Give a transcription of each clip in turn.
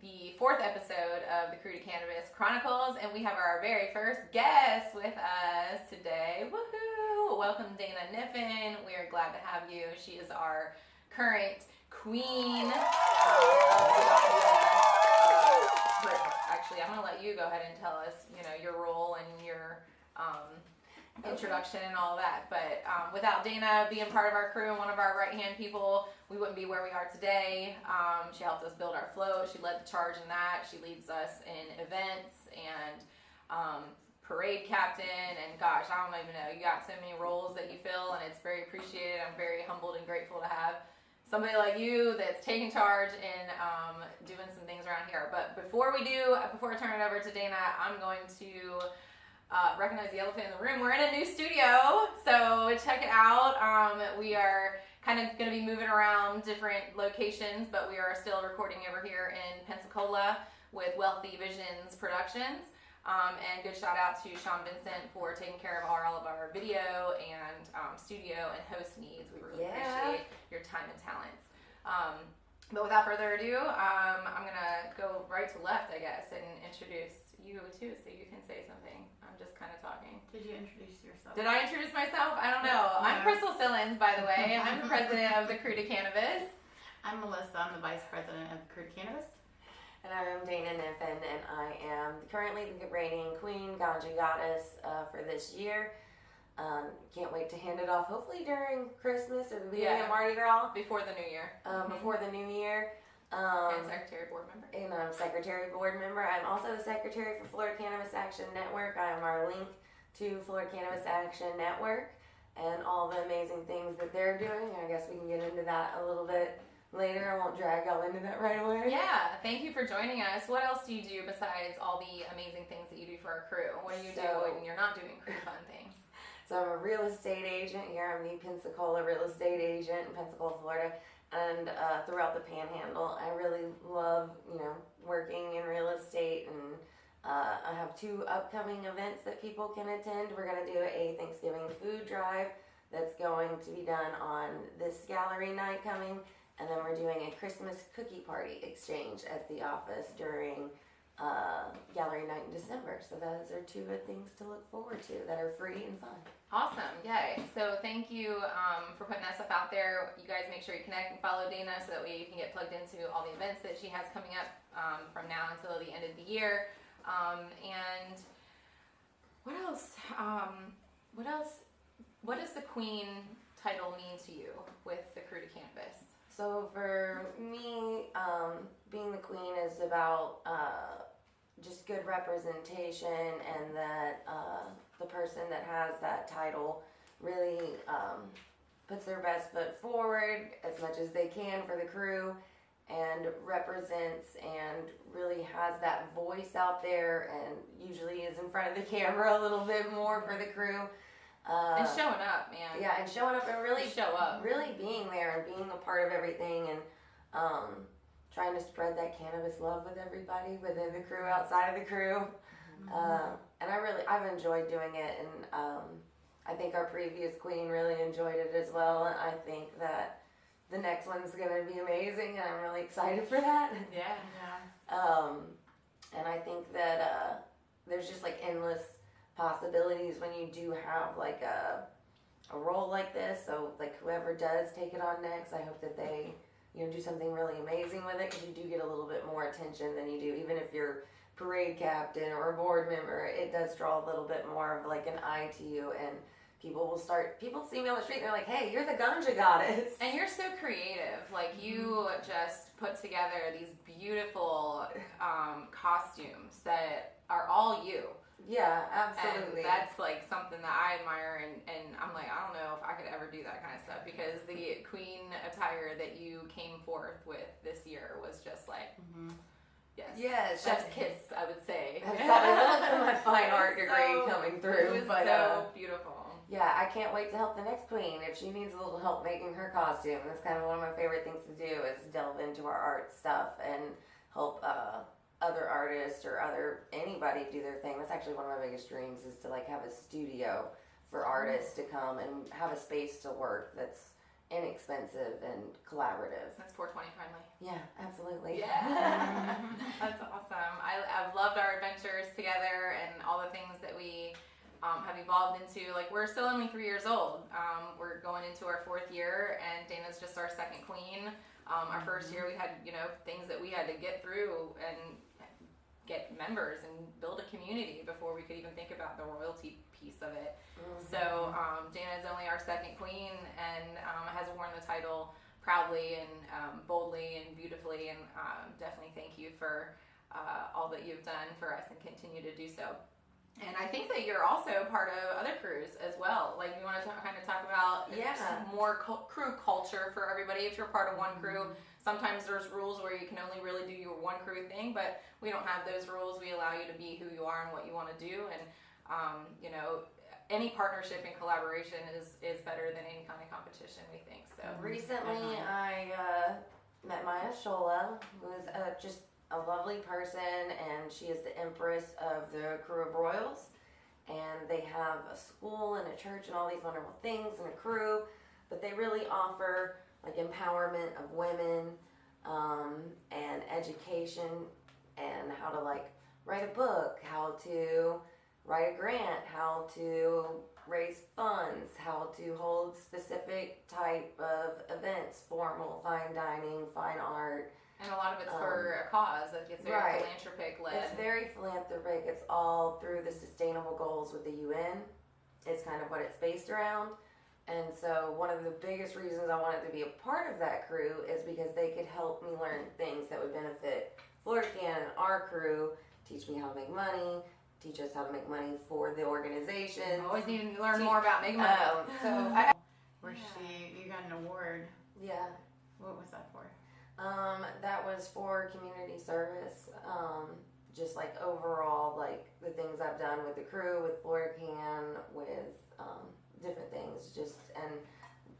the 4th episode of the Krewe de Kannabis Chronicles, and we have our very first guest with us today. Woohoo! Welcome, Dana Kniffen. We are glad to have you. She is our current queen. Actually, I'm going to let you go ahead and tell us, your role and your introduction and all that. But without Dana being part of our crew and one of our right-hand people, we wouldn't be where we are today. She helped us build our float. She led the charge in that. She leads us in events and parade captain. And gosh, I don't even know. You got so many roles that you fill, and it's very appreciated. I'm very humbled and grateful to have somebody like you that's taking charge and doing some things around here. But before I turn it over to Dana, I'm going to recognize the elephant in the room. We're in a new studio, so check it out. We are kind of going to be moving around different locations, but we are still recording over here in Pensacola with Wealthy Visions Productions. And good shout out to Sean Vincent for taking care of all of our video and studio and host needs. We really appreciate your time and talents. But without further ado, I'm going to go right to left, I guess, and introduce you too, so you can say something. I'm just kind of talking. Did you introduce yourself? Did I introduce myself? I don't know. I'm Crystal Sillins, by the way. I'm the president of the Krewe de Kannabis. I'm Melissa. I'm the vice president of the Krewe de Kannabis. And I'm Dana Kniffen, and I am currently the reigning queen, ganja goddess for this year. Can't wait to hand it off, hopefully during Christmas or the beginning of Mardi Gras. Before the new year. Before the new year. And secretary board member. And I'm secretary board member. I'm also the secretary for Florida Cannabis Action Network. I am our link to Florida Cannabis Action Network and all the amazing things that they're doing. I guess we can get into that a little bit later. I won't drag y'all into that right away. Yeah, thank you for joining us. What else do you do besides all the amazing things that you do for our crew? What do you do when you're not doing crew fun things? So I'm a real estate agent here. I'm the Pensacola real estate agent in Pensacola, Florida. And throughout the Panhandle, I really love, working in real estate, and I have 2 upcoming events that people can attend. We're going to do a Thanksgiving food drive that's going to be done on this gallery night coming, and then we're doing a Christmas cookie party exchange at the office during gallery night in December. So those are 2 good things to look forward to that are free and fun. Awesome. Yay. So thank you for putting that stuff out there. You guys make sure you connect and follow Dana so that way you can get plugged into all the events that she has coming up from now until the end of the year. And what else? What does the queen title mean to you with the Krewe de Kannabis? So for me, being the queen is about just good representation, and that the person that has that title really puts their best foot forward as much as they can for the crew, and represents and really has that voice out there, and usually is in front of the camera a little bit more for the crew. And showing up, man. Yeah, and showing up and really show up. Really being there and being a part of everything, and trying to spread that cannabis love with everybody within the crew, outside of the crew. And I've enjoyed doing it, and I think our previous queen really enjoyed it as well, and I think that the next one's going to be amazing, and I'm really excited for that. Yeah. And I think that there's just like endless possibilities when you do have like a role like this. So like whoever does take it on next, I hope that they do something really amazing with it, because you do get a little bit more attention than you do even if you're parade captain or a board member. It does draw a little bit more of like an eye to you, and people see me on the street and they're like, hey, you're the ganja goddess. And you're so creative. Like, you just put together these beautiful costumes that are all you. Yeah, absolutely. And that's like something that I admire, and I'm like, I don't know if I could ever do that kind of stuff, because the queen attire that you came forth with this year was just like, yes, chef's kiss, I would say. That's probably a little bit of my fine art degree coming through. It was so beautiful. Yeah, I can't wait to help the next queen if she needs a little help making her costume. That's kind of one of my favorite things to do, is delve into our art stuff and help other artists or anybody do their thing. That's actually one of my biggest dreams, is to like have a studio for artists to come and have a space to work that's inexpensive and collaborative. That's 420 friendly. Yeah, absolutely. Yeah. have evolved into, like, we're still only 3 years old. We're going into our 4th year, and Dana's just our 2nd queen. Our 1st year we had, things that we had to get through and get members and build a community before we could even think about the royalty piece of it. So Dana is only our 2nd queen and has worn the title proudly and boldly and beautifully, and definitely thank you for all that you've done for us and continue to do so. And I think that you're also part of other crews as well. Like, you want to kind of talk about more crew culture for everybody. If you're part of one crew, sometimes there's rules where you can only really do your one crew thing, but we don't have those rules. We allow you to be who you are and what you want to do. And, any partnership and collaboration is better than any kind of competition, we think. So recently I met Maya Shola, who is just a lovely person, and she is the empress of the Crew of Royals, and they have a school and a church and all these wonderful things and a crew, but they really offer like empowerment of women and education and how to like write a book, how to write a grant, how to raise funds, how to hold specific type of events, formal, fine dining, fine art. And a lot of it's for a cause. Like, it's very philanthropic led. It's very philanthropic. It's all through the sustainable goals with the UN. It's kind of what it's based around. And so one of the biggest reasons I wanted to be a part of that crew is because they could help me learn things that would benefit Florida Can and our crew, teach me how to make money, teach us how to make money for the organization. Always need to learn more about making money. You got an award. Yeah. What was that for? That was for community service. Just like overall, like the things I've done with the crew, with Florida Can, with different things, and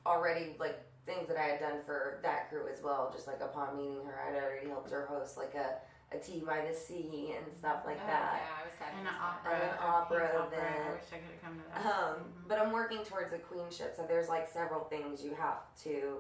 already like things that I had done for that crew as well. Just like upon meeting her, I'd already helped her host like a tea by the sea and stuff like that. Yeah, I was sad. And an opera. And an opera then. I wish I could have come to that. But I'm working towards the queenship, so there's like several things you have to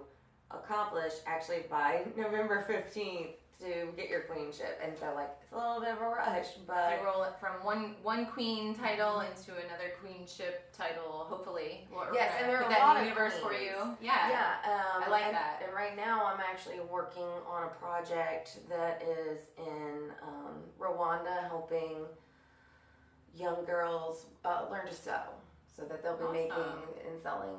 accomplish actually by November 15th to get your queenship, and so like it's a little bit of a rush, but you roll it from one queen title into another queenship title, hopefully. Yes, and there are a that lot new of universe queens. for you. Yeah, I like that. And right now I'm actually working on a project that is in Rwanda, helping young girls learn to sew, so that they'll be making and selling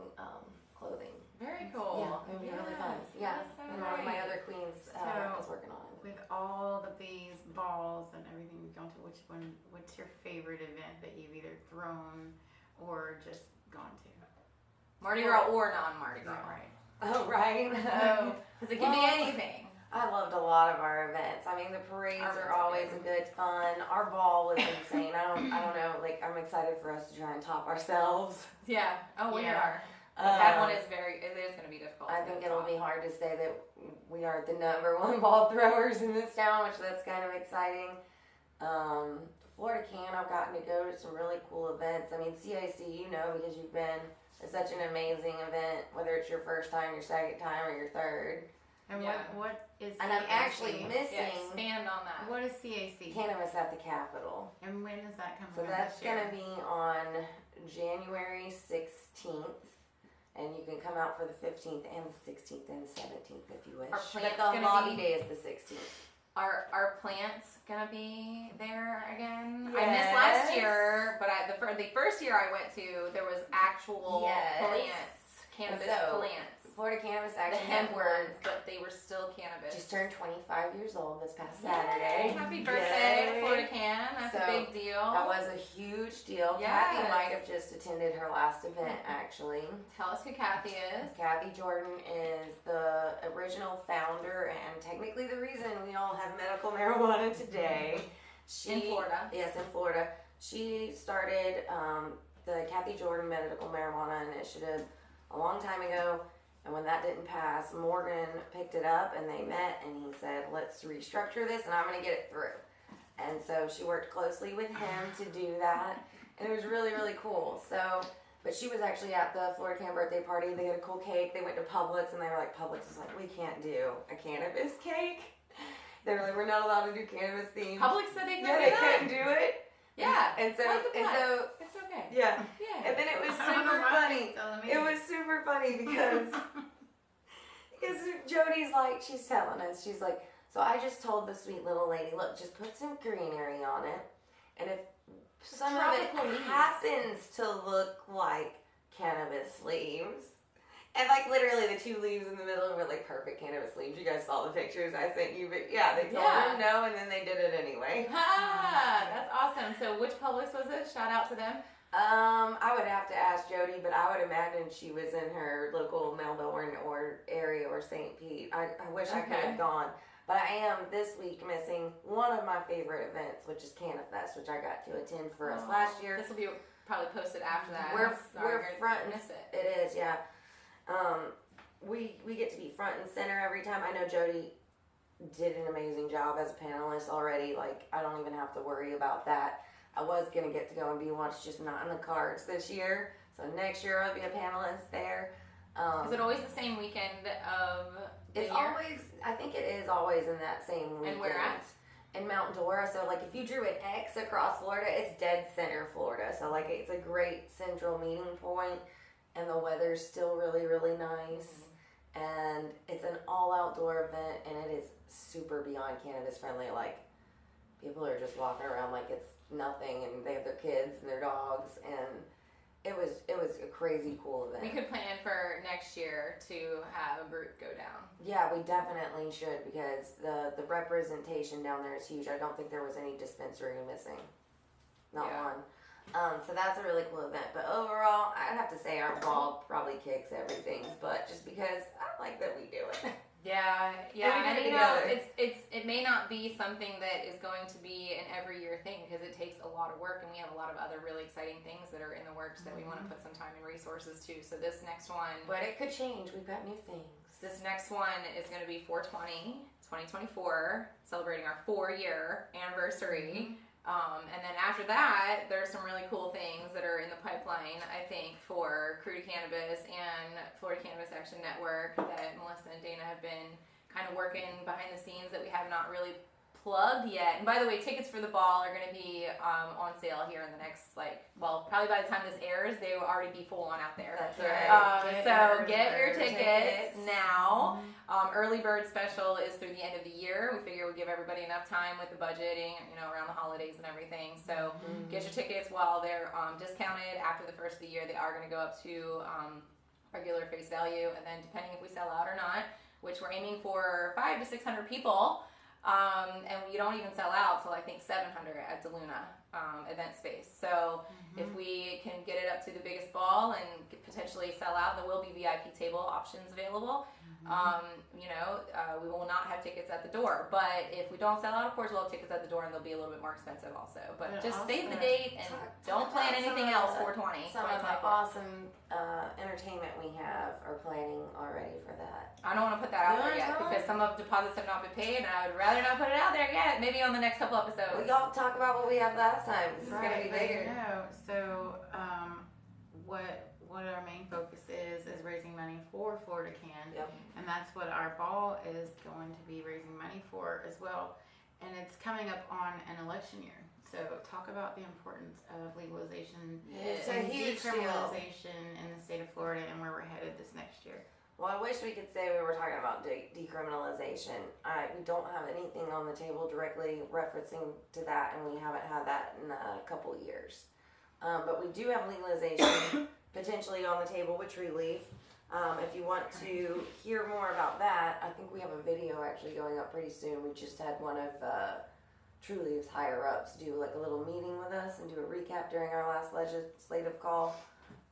clothing. Very cool. Yeah, it would be really fun. Yeah, So and one of my other queens is working on it. With all of these balls and everything you've gone to, what's your favorite event that you've either thrown or just gone to? Mardi Gras or non-Mardi Gras. Yeah, right. Oh, right. Because it can be anything. I loved a lot of our events. I mean, the parades are always a good fun. Our ball was insane. I don't know. Like, I'm excited for us to try and top ourselves. Yeah. Oh, we Yeah. are. That one is it is going to be difficult. I think it'll be hard to say that we are the #1 ball throwers in this town, which that's kind of exciting. Florida Can, I've gotten to go to some really cool events. I mean, CIC, because you've been. It's such an amazing event, whether it's your first time, your second time, or your third. And what is And CAC? I'm actually missing expand on that. What is CAC? Cannabis at the Capitol. And when is that coming So up that's this year? going to be on January 16th. And you can come out for the 15th and the 16th and the 17th if you wish. Our plant's But the gonna lobby be- day is the 16th. Our plant's gonna be there again. I Yes. missed last year, but the first year I went to, there was actual Yes. plants, cannabis So, plants. Florida Cannabis The actually hemp Network ones, but they were still cannabis. just turned 25 years old this past Saturday. Happy birthday, Yay. Florida Can. That's a So, big deal. That was a huge deal. Yes. Kathy might have just attended her last event, actually. Tell us who Kathy is. Kathy Jordan is the original founder and technically the reason we all have medical marijuana today. In Florida. Yes, in Florida. She started the Kathy Jordan Medical Marijuana Initiative a long time ago. And when that didn't pass, Morgan picked it up and they met and he said, let's restructure this and I'm going to get it through. And so she worked closely with him to do that. And it was really, really cool. So, but she was actually at the Florida Can birthday party. They had a cool cake. They went to Publix and they were like, Publix was like, we can't do a cannabis cake. They were like, we're not allowed to do cannabis themed. Public said they Yeah, couldn't they do that. couldn't do it. Yeah. And so, Let them and play. so, It's okay. yeah. Yeah. And then it was I don't know super why funny. she's telling me. It was super funny because Jody's like, she's telling us, she's like, so I just told the sweet little lady, look, just put some greenery on it, and if some of it tropical leaves. happens to look like cannabis leaves, and like literally the two leaves in the middle were like perfect cannabis leaves. You guys saw the pictures I sent you, but yeah, they told her no, and then they did it anyway. Ah, that's awesome. So which Publix was it? Shout out to them. I would have to ask Jody, but I would imagine she was in her local Melbourne or area or St. Pete. I wish I could have gone. But I am this week missing one of my favorite events, which is Cannabis, which I got to attend for us last year. This will be probably posted after that. We're Sorry, front I and missed it. it is, yeah. We get to be front and center every time. I know Jody did an amazing job as a panelist already. Like, I don't even have to worry about that. I was gonna get to go and be one, it's just not in the cards this year. So next year I'll be a panelist there. Is it always the same weekend of the It's year? always, I think it is always in that same weekend. And where at? In Mount Dora. So like if you drew an X across Florida, it's dead center Florida. So like it's a great central meeting point, and the weather's still really, really nice. And it's an all outdoor event, and it is super beyond cannabis friendly. Like people are just walking around like it's nothing, and they have their kids and their dogs, and it was a crazy cool event. We could plan for next year to have a group go down. Yeah, we definitely should, because the representation down there is huge. I don't think there was any dispensary missing. Not one. So that's a really cool event. But overall, I'd have to say our ball probably kicks everything's butt, just because I like that we do it. Yeah, And we and did it you know, together. it may not be something that is going to be an every year thing, because it takes a lot of work, and we have a lot of other really exciting things that are in the works that we want to put some time and resources to. So this next one, But it could change. We've got new things. this next one is going to be 4/20, 2024, celebrating our 4-year anniversary. And then after that, there's some really cool things that are in the pipeline, I think, for Krewe de Kannabis and Florida Cannabis Action Network that Melissa and Dana have been kind of working behind the scenes that we have not really plugged yet. And by the way, tickets for the ball are going to be on sale here in the next, probably by the time this airs, they will already be full on out there. That's right. So get your tickets now. Early bird special is through the end of the year. We figure we give everybody enough time with the budgeting, around the holidays and everything. So get your tickets while they're discounted. After the first of the year, they are going to go up to regular face value, and then depending if we sell out or not, which we're aiming for 500 to 600 people. And we don't even sell out till I think 700 at DeLuna event space. So if we can get it up to the biggest ball and potentially sell out, there will be VIP table options available. We will not have tickets at the door. But if we don't sell out, of course, we'll have tickets at the door, and they'll be a little bit more expensive also. But just save the date and don't plan anything else. 4/20. Some of the awesome entertainment we have are planning already for that. I don't want to put that out there yet because some of the deposits have not been paid, and I would rather not put it out there yet. Maybe on the next couple episodes. We all talk about what we had last time. This is going to be bigger. So, what our main focus is raising money for Florida Can. Yep. And that's what our ball is going to be raising money for as well. And it's coming up on an election year. So talk about the importance of legalization It's and a huge deal. decriminalization in the state of Florida and where we're headed this next year. Well, I wish we could say we were talking about decriminalization. We don't have anything on the table directly referencing to that, and we haven't had that in a couple years. But we do have legalization potentially on the table with True Leaf. If you want to hear more about that, I think we have a video actually going up pretty soon. We just had one of True Leaf's higher ups do like a little meeting with us and do a recap during our last legislative call.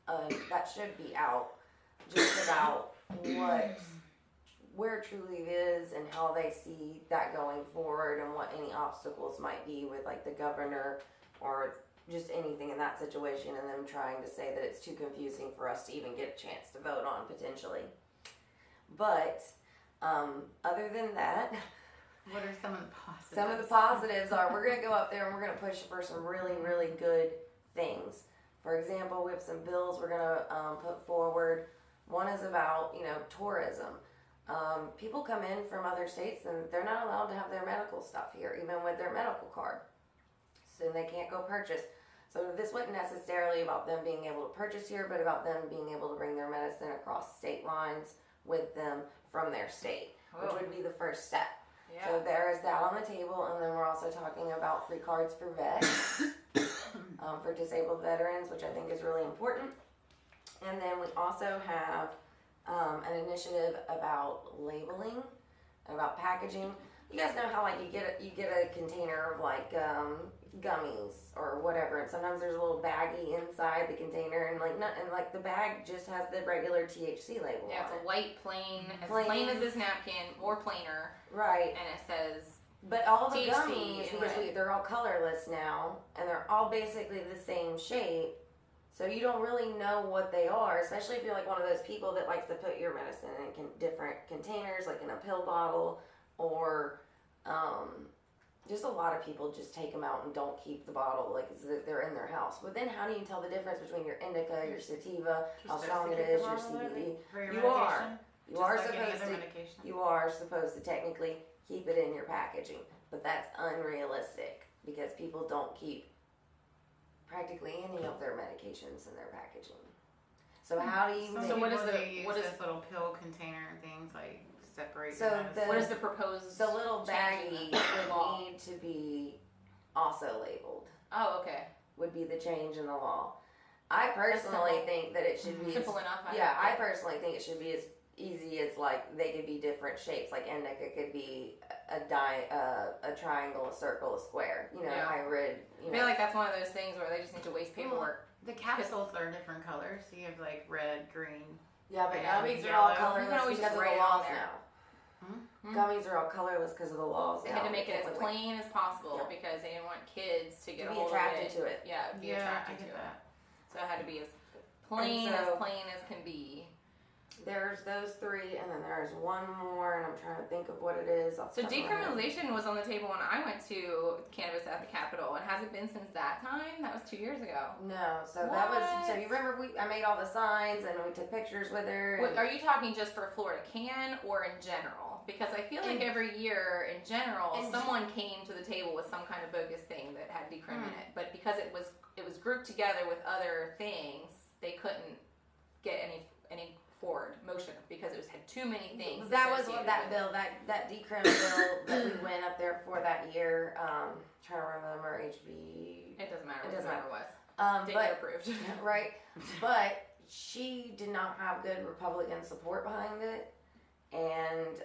That should be out, just about where True Leaf is and how they see that going forward, and what any obstacles might be with like the governor or just anything in that situation, and them trying to say that it's too confusing for us to even get a chance to vote on potentially. But other than that, What are some of the positives? some of the positives are we're going to go up there and we're going to push for some really, really good things. For example, we have some bills we're going to put forward. One is about, tourism. People come in from other states and they're not allowed to have their medical stuff here, even with their medical card. and they can't go purchase. So this wasn't necessarily about them being able to purchase here, but about them being able to bring their medicine across state lines with them from their state, which would be the first step. Yeah. So there is that on the table, and then we're also talking about free cards for vets, for disabled veterans, which I think is really important. And then we also have an initiative about labeling, about packaging. You guys know how like you get a container of like gummies or whatever, and sometimes there's a little baggie inside the container, and like the bag just has the regular THC label. Yeah, on it's it. a white plain as this napkin, or plainer, Right. and it says. But all the THC gummies, in because red. they're all colorless now, and they're all basically the same shape, so you don't really know what they are, especially if you're like one of those people that likes to put your medicine in different containers, like in a pill bottle, or just a lot of people just take them out and don't keep the bottle, like they're in their house. But then how do you tell the difference between your indica, your sativa, how strong it is, your CBD? For your You medication? are. You Just are like any supposed other to. medication? You are supposed to technically keep it in your packaging, but that's unrealistic because people don't keep practically any of their medications in their packaging. So how do you Some make So what is people, the- they use what is- this little pill container things like separate So your medicine. What is the proposed? the little change in baggie the law? would need to be also labeled, Oh, okay. would be the change in the law. I personally simple. think that it should be Simple enough. I personally think it should be as easy as like they could be different shapes. Like indica could be a triangle, a circle, a square. You know, Yeah. hybrid. I feel like that's one of those things where they just need to waste paperwork. The capsules are different colors. So you have like red, green. Yeah, but Yeah, gummies are yellow. all You can colorless always because just of write the it on laws there. now. Hmm? Gummies are all colorless because of the laws They now. had to make it as Like, plain as possible Yep. because they didn't want kids to get to a be hold attracted of it. to it. Yeah, be Yeah, I attracted get to it. that. So it had to be as plain And so- as can be. There's those three, and then there's one more, and I'm trying to think of what it is. off So the top of my head. decriminalization was on the table when I went to Cannabis at the Capitol, and has it been since that time? That was 2 years ago. No, so that was. So What? you remember I made all the signs and we took pictures with her. What, and- are you talking just for Florida Can or in general? Because I feel like every year in general, someone came to the table with some kind of bogus thing that had decrim in it. But because it was grouped together with other things, they couldn't get any forward motion because it had too many things. That was associated what that with it. bill, that decrim bill that we went up there for that year. Trying to remember HB. It doesn't matter It what the doesn't number was. Didn't But get approved. right, but she did not have good Republican support behind it, and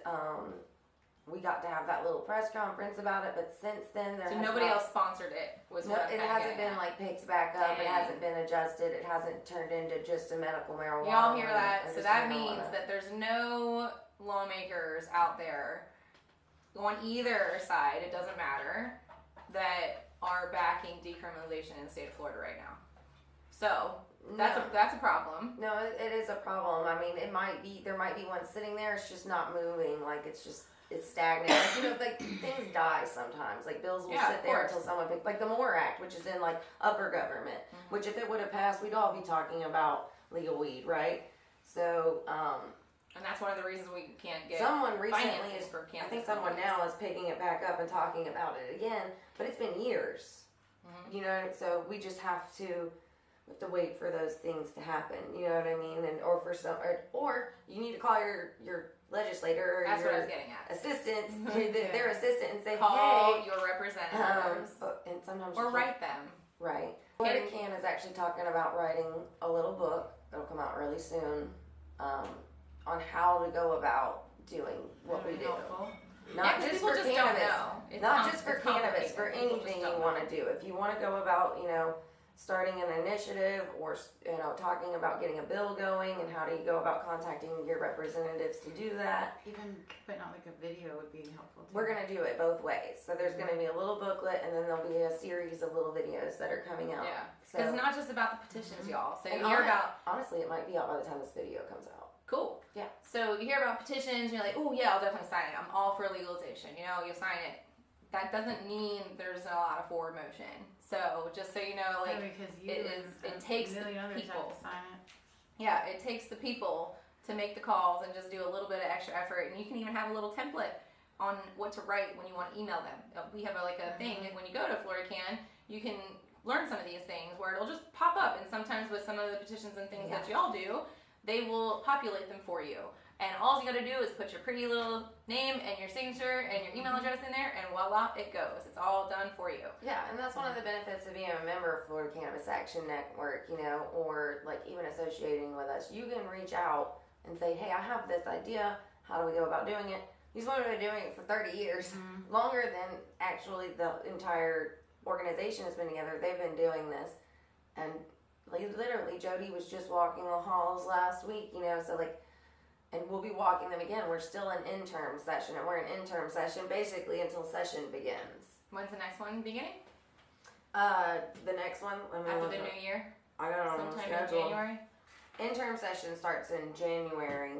we got to have that little press conference about it. But since then, there So has nobody not- else sponsored it. Was No, what I'm it kinda hasn't getting been at. like picked back up. It Dang. hasn't been adjusted. It hasn't turned into just a medical marijuana. Y'all hear or that? just So that marijuana. means that there's no lawmakers out there on either side, it doesn't matter, that are backing decriminalization in the state of Florida right now. So that's a problem. No, it is a problem. I mean, there might be one sitting there. It's just not moving. Like it's stagnant. Like, you know, like things die sometimes. Like bills will Yeah, sit of there course. until someone picks. Like the MORE Act, which is in like upper government. Mm-hmm. Which if it would have passed, we'd all be talking about legal weed, right? So And that's one of the reasons we can't get someone recently finances is. for I cannabis. think someone now is picking it back up and talking about it again. But it's been years. Mm-hmm. You know, so we just have to wait for those things to happen. You know what I mean? And or you need to call your legislator or That's what I your was getting at. assistant, Yeah. their assistant, and say, Call hey. your representatives. And sometimes Or you can't. write them. Right. Florida Can is actually talking about writing a little book that'll come out really soon on how to go about doing what we That'd be do. helpful. Yeah, Not 'cause just people for just cannabis. don't know. It's Not just for it's cannabis, for complicated. People just anything don't you know. want to do. If you want to go about, starting an initiative or, talking about getting a bill going and how do you go about contacting your representatives to do that, Even putting out like a video would be helpful too. we're going to do it both ways. So there's going to be a little booklet and then there'll be a series of little videos that are coming out. Yeah. So, Because it's not just about the petitions, y'all. So you and hear about honestly, it might be out by the time this video comes out. cool. Yeah. So you hear about petitions, and you're like, oh yeah, I'll definitely sign it. I'm all for legalization. You sign it. That doesn't mean there's a lot of forward motion. So just so you know, like, because you it is- and it takes a the million others people. have to sign it. yeah, it takes the people to make the calls and just do a little bit of extra effort. And you can even have a little template on what to write when you want to email them. We have a thing when you go to Florida Can, you can learn some of these things where it'll just pop up. And sometimes with some of the petitions and things that y'all do, they will populate them for you. And all you gotta do is put your pretty little name and your signature and your email address in there, and voila, it goes. It's all done for you. Yeah, and that's one of the benefits of being a member of Florida Cannabis Action Network, you know, or like even associating with us. You can reach out and say, hey, I have this idea. How do we go about doing it? These women have been doing it for 30 years, longer than actually the entire organization has been together. They've been doing this. And like, literally, Jody was just walking the halls last week, you know, so like, and we'll be walking them again. We're still in interim session, and we're in interim session basically until session begins. When's the next one beginning? The next one, After the new year? I don't know. Sometime in January? Interim session starts in January,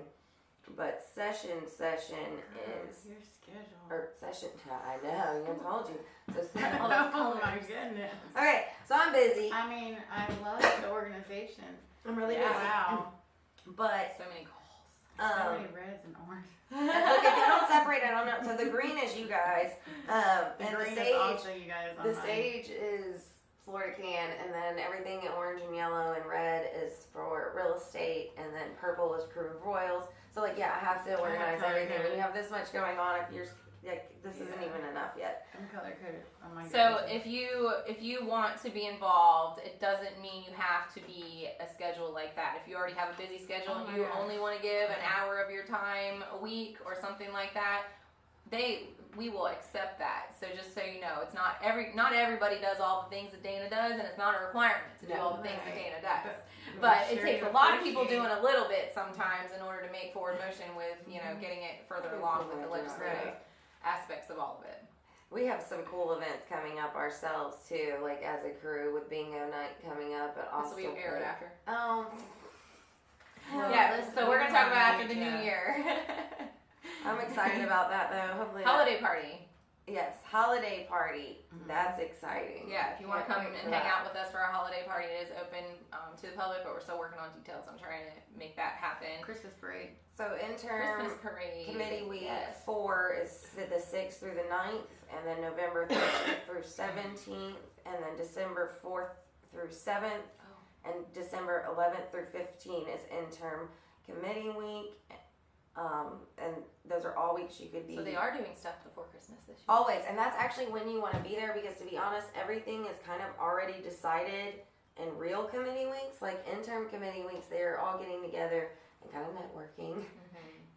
but session is Your schedule. or session. I know, I told you. So Oh my goodness. okay, so I'm busy. I mean, I love the organization. I'm really busy. Wow. But So many calls. So many reds and orange. look, if you don't separate, I don't know. So the green is you guys, and the green sage. is also you guys on The mine. sage is Florida Can, and then everything in orange and yellow and red is for real estate, and then purple is Crew of Royals. So like, yeah, I have to organize color everything. When coded. you have this much going on, if you're like, this isn't even enough yet. I'm color coded on my So if you want to be involved, it doesn't mean you have to be a schedule like that. If you already have a busy schedule Oh and my you gosh. only want to give an hour of your time a week or something like that, we will accept that. So just so you know, it's not everybody does all the things that Dana does, and it's not a requirement to do all the things that Dana does. But it takes a lot of people doing a little bit sometimes in order to make forward motion with, you know, getting it further along with the legislative aspects of all of it. We have some cool events coming up ourselves too, like as a crew with Bingo Night coming up at This will be aired after. Well, Yeah, so we're gonna talk about after the Yeah. new year. I'm excited about that though. Hopefully, Holiday party. yes, holiday party. That's exciting. Yeah, if you want to Can't come wait and for hang that. out with us for our holiday party, it is open to the public, but we're still working on details. I'm trying to make that happen. Christmas parade. So interim Christmas parade. committee week Yes. 4 is the 6th through the 9th, and then November 13th through 17th, and then December 4th through 7th, and December 11th through 15th is interim committee week. And those are all weeks you could be. So they are doing stuff before Christmas this year. Always, and that's actually when you want to be there, because to be honest, everything is kind of already decided in real committee weeks. Like interim committee weeks, they're all getting together and kind of networking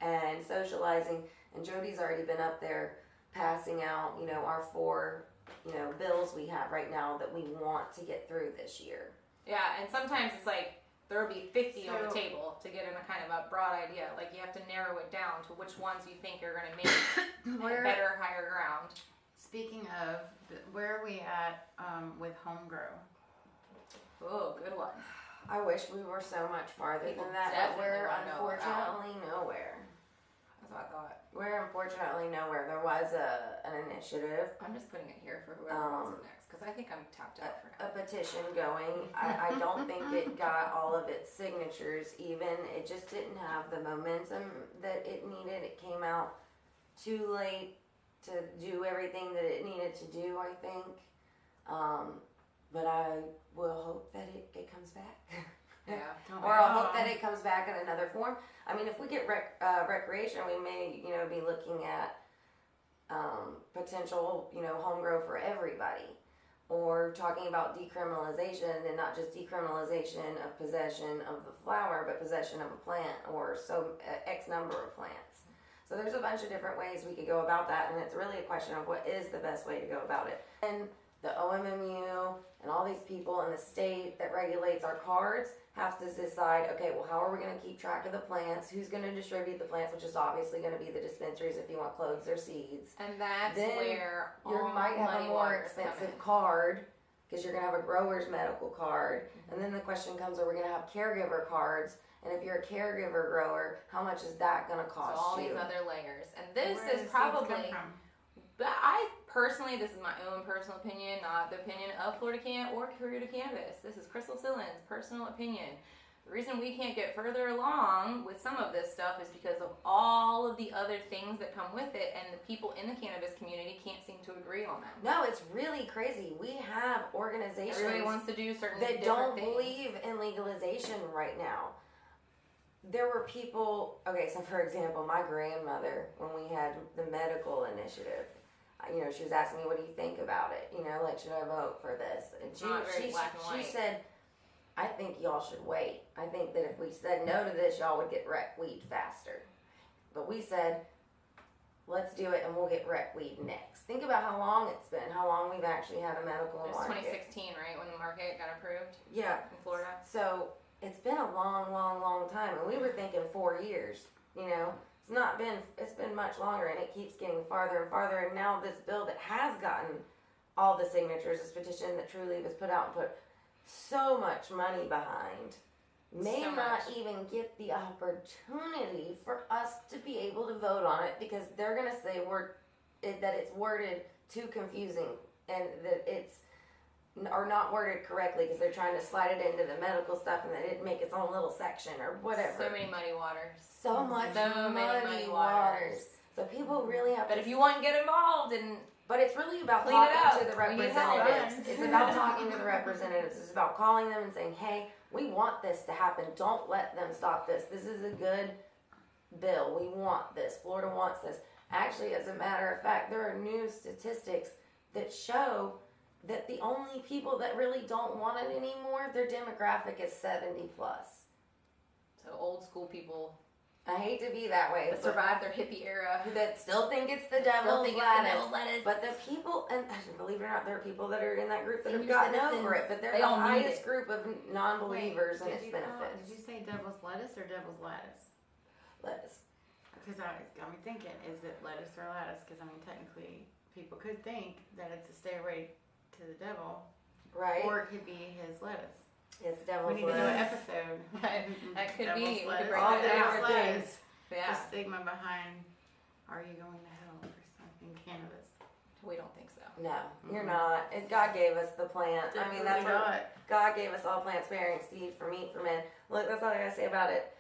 and socializing. And Jody's already been up there passing out, you know, our 4, you know, bills we have right now that we want to get through this year. Yeah, and sometimes it's like there will be 50 on the So- table to get in a kind of a broad idea. Like you have to narrow it down to which ones you think are going to make better higher ground. Speaking of, where are we at with home grow? Oh, good one. I wish we were so much farther People than that, but definitely we're wanna know about. unfortunately nowhere. That's what I thought. We're unfortunately nowhere. There was an initiative, I'm just putting it here for whoever wants it next because I think I'm tapped out for a now. petition going. I don't think it got all of its signatures even. It just didn't have the momentum that it needed. It came out too late to do everything that it needed to do, I think. But I will hope that it comes back. Yeah. Or I'll hope that it comes back in another form. I mean, if we get recreation, we may, you know, be looking at potential, you know, home grow for everybody. Or talking about decriminalization, and not just decriminalization of possession of the flower, but possession of a plant or X number of plants. So there's a bunch of different ways we could go about that, and it's really a question of what is the best way to go about it. And the OMMU and all these people in the state that regulates our cards have to decide, okay, well, how are we going to keep track of the plants? Who's going to distribute the plants, which is obviously going to be the dispensaries if you want clothes or seeds. And that's Then where You all might have a money more launders come expensive in. card because you're going to have a grower's medical card. And then the question comes, are we going to have caregiver cards? And if you're a caregiver grower, how much is that going to So cost all you? these other layers. And this Where does is seeds come probably, from? but I personally, this is my own personal opinion, not the opinion of Florida Can or Krewe de Kannabis. This is Crystal Sillen's personal opinion. The reason we can't get further along with some of this stuff is because of all of the other things that come with it, and the people in the cannabis community can't seem to agree on them. No, it's really crazy. We have organizations Everybody wants to do certain that different don't things. believe in legalization right now. There were people, okay, so for example, my grandmother, when we had the medical initiative, you know, she was asking me, what do you think about it? You know, like, should I vote for this? And Not very black and white. she said, I think y'all should wait. I think that if we said no to this, y'all would get rec weed faster. But we said, let's do it and we'll get rec weed next. Think about how long it's been, how long we've actually had a medical It was market. 2016, right, when the market got approved Yeah. in Florida. So it's been a long, long, long time, and we were thinking 4 years. You know, it's been much longer, and it keeps getting farther and farther. And now this bill that has gotten all the signatures, this petition that Trulieve has put out and put so much money behind, may So not much. even get the opportunity for us to be able to vote on it, because they're gonna say that it's worded too confusing and that it's or not worded correctly because they're trying to slide it into the medical stuff and they didn't make its own little section or whatever. So many muddy waters. So much So many muddy muddy waters. So people really have But to. if you want to get involved and But it's really about Clean it talking to up. the We need help. representatives. It's about talking to the representatives. It's about calling them and saying, hey, we want this to happen. Don't let them stop this. This is a good bill. We want this. Florida wants this. Actually, as a matter of fact, there are new statistics that show that the only people that really don't want it anymore, their demographic is 70 plus. so old school people I hate to be that way, that survived their hippie era. that still think it's the devil's lettuce. But the people, and believe it or not, there are people that are in that group that have Senior gotten citizens, over it, but they're they the all need highest it. group of non-believers in Did its you benefits. Did you say devil's lettuce or devil's lattice? Lettuce. Because I got me thinking, is it lettuce or lattice? Because I mean, technically, people could think that it's a stairway to the devil, Right? or it could be his lettuce. It's We devil's need to do an lettuce. episode. That could Devil's be. We lettuce. could break All that different down. things. Yeah. The stigma behind, are you going to hell for smoking cannabis? We don't think so. No, you're not. And God gave us the plant. I mean, that's what God gave us all plants bearing seed for meat for men. Look, that's all I gotta say about it.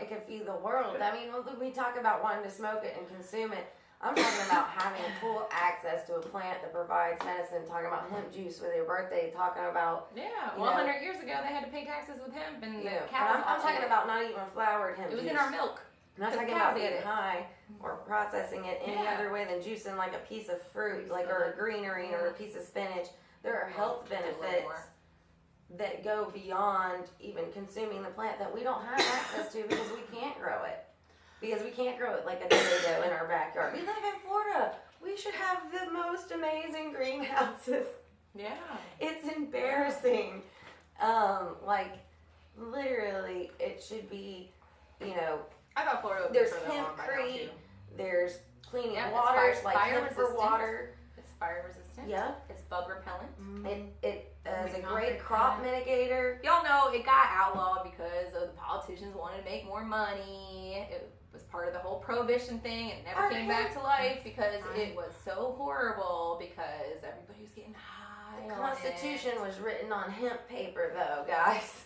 It can feed the world. I mean, we talk about wanting to smoke it and consume it. I'm talking about having full access to a plant that provides medicine, talking about hemp juice with your birthday, talking about, Yeah. You Well, know, 100 years ago, they had to pay taxes with hemp and you the know, and cows. I'm talking about not even flowered hemp It was juice. in our milk. I'm not the talking cows about ate getting it. high or processing it any Yeah. other way than juicing like a piece of fruit, like or a greenery or a piece of spinach. There are health Do a little benefits more. that go beyond even consuming the plant that we don't have access to because we can't grow it. Because we can't grow it like a tomato in our backyard. We live in Florida. We should have the most amazing greenhouses. Yeah. It's embarrassing. Like literally, it should be, you know, I thought Florida would there's be further along by now, hempcrete, too. there's cleaning Yeah, it's waters fire- like fire hemp for resistant. water. It's fire resistant. Yeah, It's bug repellent. it is a We great conquered crop that. mitigator. Y'all know it got outlawed because of the politicians wanted to make more money. It was part of the whole prohibition thing. It never came back to life because it was so horrible because everybody was getting high. The on Constitution it. was written on hemp paper, though, guys.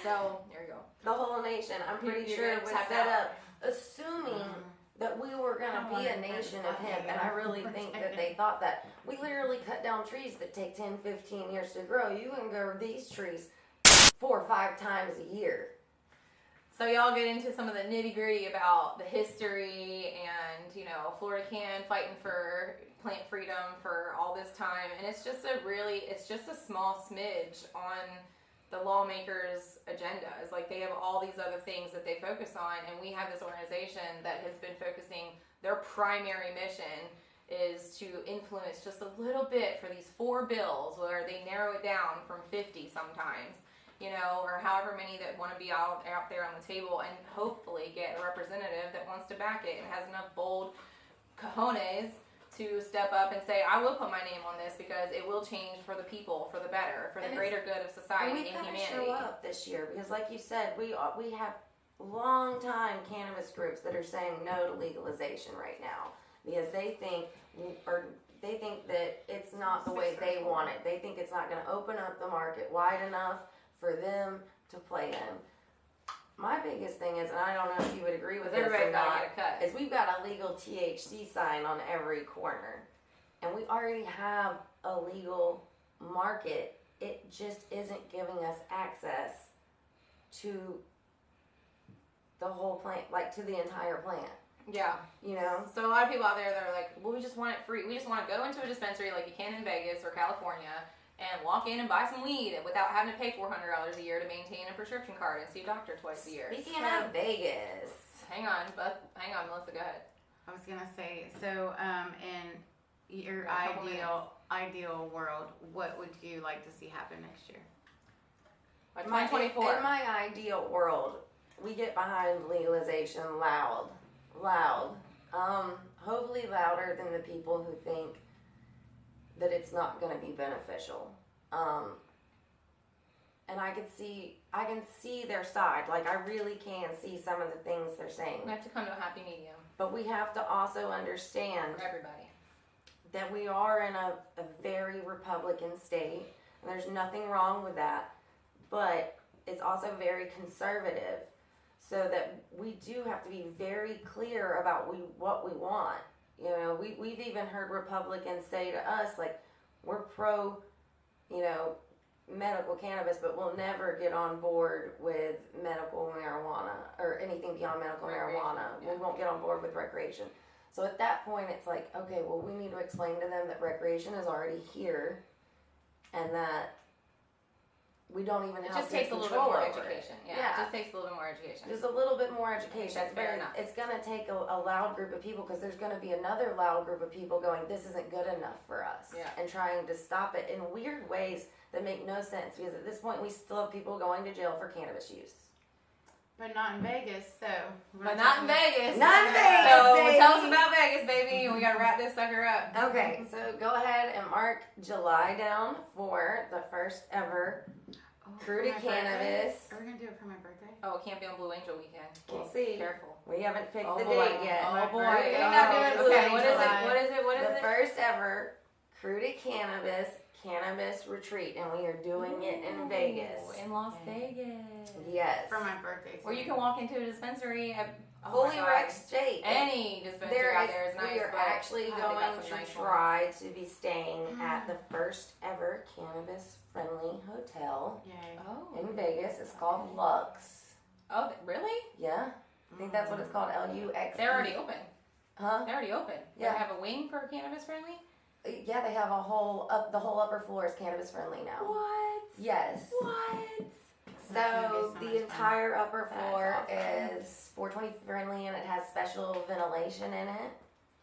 So there you go. The whole nation, I'm pretty You're sure, gonna was tap set out. up assuming that we were going to be a nation of hemp, and I really think that they thought that. We literally cut down trees that take 10, 15 years to grow. You can grow these trees 4 or 5 times a year. So y'all get into some of the nitty gritty about the history and, you know, Florida Can fighting for plant freedom for all this time. And it's just a small smidge on the lawmakers' agenda. It's like they have all these other things that they focus on. And we have this organization that has been focusing, their primary mission is to influence just a little bit for these 4 bills where they narrow it down from 50 sometimes. You know, or however many that want to be out there on the table, and hopefully get a representative that wants to back it and has enough bold cojones to step up and say, I will put my name on this because it will change for the people, for the better, for the greater good of And society we've and got to humanity. show up this year because, like you said, we have long-time cannabis groups that are saying no to legalization right now because they think that it's not the way they want it. They think it's not going to open up the market wide enough for them to play in. My biggest thing is, and I don't know if you would agree with this everybody's or got not, to get a cut. is we've got a legal THC sign on every corner. And we already have a legal market. It just isn't giving us access to the whole plant, like to the entire plant. Yeah. You know? So a lot of people out there that are like, well, we just want it free. We just want to go into a dispensary like you can in Vegas or California and walk in and buy some weed without having to pay $400 a year to maintain a prescription card and see a doctor twice a year. Speaking of Vegas. Hang on, Melissa, go ahead. I was gonna say, so in your A couple ideal world, what would you like to see happen next year? By In 2024. my ideal world, we get behind legalization loud. Hopefully louder than the people who think that it's not going to be beneficial. And I can see their side. Like, I really can see some of the things they're saying. We have to come to a happy medium But we have to also understand for everybody. that we are in a very Republican state, and there's nothing wrong with that. But it's also very conservative, so that we do have to be very clear about what we want. You know, we've even heard Republicans say to us, like, we're pro, you know, medical cannabis, but we'll never get on board with medical marijuana or anything beyond medical marijuana. Yeah. We won't get on board with recreation. So at that point, it's like, okay, well, we need to explain to them that recreation is already here, and that we don't even It have just to takes a little bit control more over it. education. Yeah, Yeah. it just takes a little bit more education. Just a little bit more education. That's fair enough. It's going to take a loud group of people, because there's going to be another loud group of people going, this isn't good enough for us. Yeah. And trying to stop it in weird ways that make no sense, because at this point we still have people going to jail for cannabis use. But not in Vegas, so. But not in Vegas. Not in Vegas, So baby. tell us about Vegas, baby. We got to wrap this sucker up. Okay, so go ahead and mark July down for the first ever Krewe de For my Kannabis. birthday? Are we gonna do it for my birthday? Oh, it can't be on Blue Angel weekend. We'll see. Careful. We haven't picked Oh the boy. date yet. Oh boy. birthday. We're not doing Blue Okay, Angel. what is it? What is it? What is The it? first ever Krewe de Cannabis retreat, and we are doing it in Vegas. In Las Vegas. Yes. For my birthday. Or you can walk into a dispensary at Fully rec state. Any dispensary out there is nice. We are but actually God, they got going some to nice try to be staying at the first ever cannabis friendly hotel Yay. ones. Oh. in Vegas. It's called Lux. Oh, really? Yeah, I think that's what it's called. LUX. They're already open. Huh? They're already open. Yeah. They have a wing for cannabis friendly? Yeah, they have the whole upper floor is cannabis friendly now. What? Yes. What? So That's gonna be so the much entire upper That's floor awesome. is 420 friendly, and it has special ventilation in it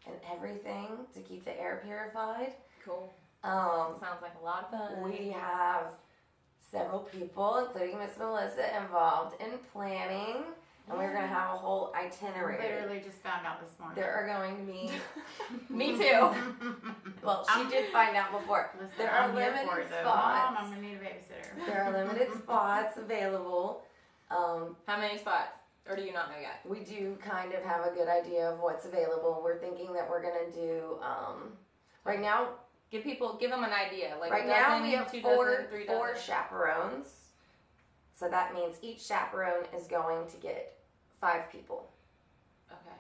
and everything to keep the air purified. Cool. Um, Sounds like a lot of fun. we have several people, including Miss Melissa, involved in planning, and we're gonna have a whole itinerary. Literally just found out this morning. There are going to be, Me too. well, she did find out before. Listen, There are I'm here for limited it, though. spots. Mom, I'm gonna need a babysitter. There are limited spots available. How many spots? Or do you not know yet? We do kind of have a good idea of what's available. We're thinking that we're gonna do right now. Give them an idea. Like Right a now dozen, we have 2 four dozen, 3 dozen. chaperones. So that means each chaperone is going to get 5 people, Okay.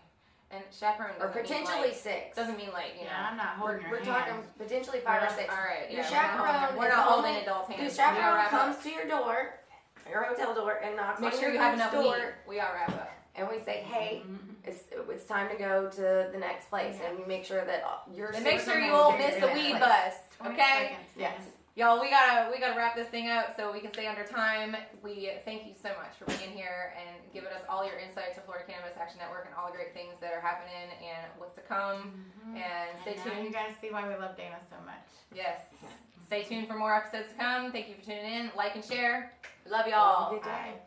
And chaperone or doesn't mean potentially like, 6. doesn't mean like, you Yeah, know. I'm not holding your We're hand. talking potentially 5 or 6. All right. Your Yeah, chaperone we're is not holding only- adult The hands. chaperone comes to your door, your hotel door, and knocks Make on sure your you have group's enough door, weed. We gotta wrap up. and we say, "Hey, Mhm. it's time to go to the next place," and you make sure that you're. And make sure super you comfortable won't to miss the the next weed place. bus. 20 Okay. seconds. Yes. Y'all, we gotta wrap this thing up so we can stay under time. We thank you so much for being here and giving us all your insights of Florida Cannabis Action Network and all the great things that are happening and what's to come. And stay And now you tuned. guys see why we love Dana so much. Yes. Stay tuned for more episodes to come. Thank you for tuning in. Like and share. Love y'all. Have a good day. Bye.